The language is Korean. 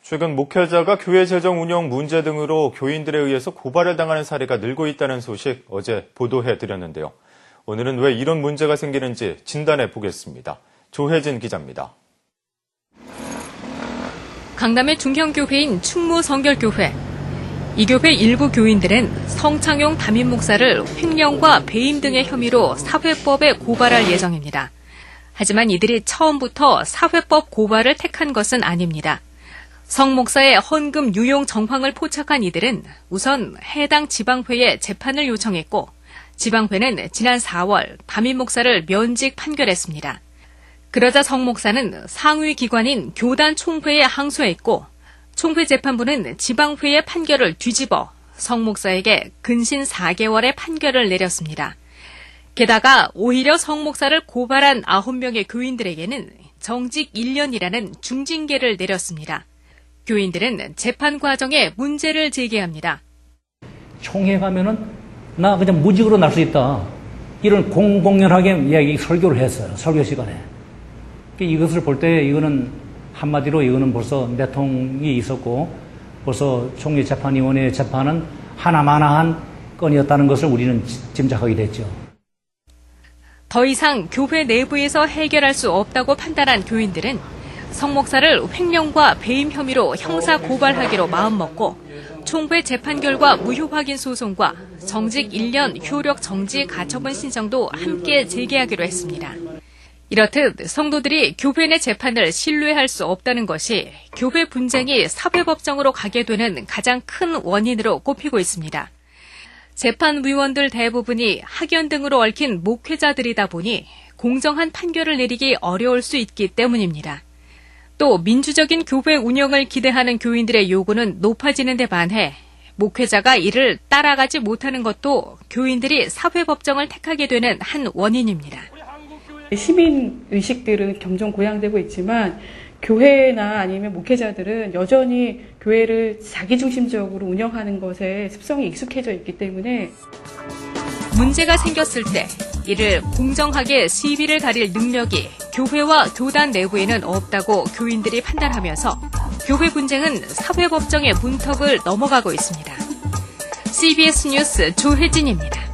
최근 목회자가 교회 재정 운영 문제 등으로 교인들에 의해서 고발을 당하는 사례가 늘고 있다는 소식 어제 보도해드렸는데요. 오늘은 왜 이런 문제가 생기는지 진단해 보겠습니다. 조혜진 기자입니다. 강남의 중형교회인 충무성결교회. 이 교회 일부 교인들은 성창용 담임 목사를 횡령과 배임 등의 혐의로 사회법에 고발할 예정입니다. 하지만 이들이 처음부터 사회법 고발을 택한 것은 아닙니다. 성 목사의 헌금 유용 정황을 포착한 이들은 우선 해당 지방회에 재판을 요청했고 지방회는 지난 4월 담임 목사를 면직 판결했습니다. 그러자 성 목사는 상위 기관인 교단 총회에 항소했고 총회 재판부는 지방회의 판결을 뒤집어 성 목사에게 근신 4개월의 판결을 내렸습니다. 게다가 오히려 성 목사를 고발한 9명의 교인들에게는 정직 1년이라는 중징계를 내렸습니다. 교인들은 재판 과정에 문제를 제기합니다. 총회 가면은 나 그냥 무직으로 날 수 있다. 이런 공공연하게 설교를 했어요. 설교 시간에. 이것을 볼 때 이거는 한마디로 이거는 벌써 내통이 있었고 벌써 총리재판위원회의 재판은 하나마나한 건이었다는 것을 우리는 짐작하게 됐죠. 더 이상 교회 내부에서 해결할 수 없다고 판단한 교인들은 성 목사를 횡령과 배임 혐의로 형사 고발하기로 마음먹고 총회 재판 결과 무효 확인 소송과 정직 1년 효력 정지 가처분 신청도 함께 제기하기로 했습니다. 이렇듯 성도들이 교회 내 재판을 신뢰할 수 없다는 것이 교회 분쟁이 사회법정으로 가게 되는 가장 큰 원인으로 꼽히고 있습니다. 재판위원들 대부분이 학연 등으로 얽힌 목회자들이다 보니 공정한 판결을 내리기 어려울 수 있기 때문입니다. 또 민주적인 교회 운영을 기대하는 교인들의 요구는 높아지는 데 반해 목회자가 이를 따라가지 못하는 것도 교인들이 사회법정을 택하게 되는 한 원인입니다. 시민 의식들은 점점 고양되고 있지만 교회나 아니면 목회자들은 여전히 교회를 자기중심적으로 운영하는 것에 습성이 익숙해져 있기 때문에 문제가 생겼을 때 이를 공정하게 시비를 가릴 능력이 교회와 교단 내부에는 없다고 교인들이 판단하면서 교회 분쟁은 사회법정의 문턱을 넘어가고 있습니다. CBS 뉴스 조혜진입니다.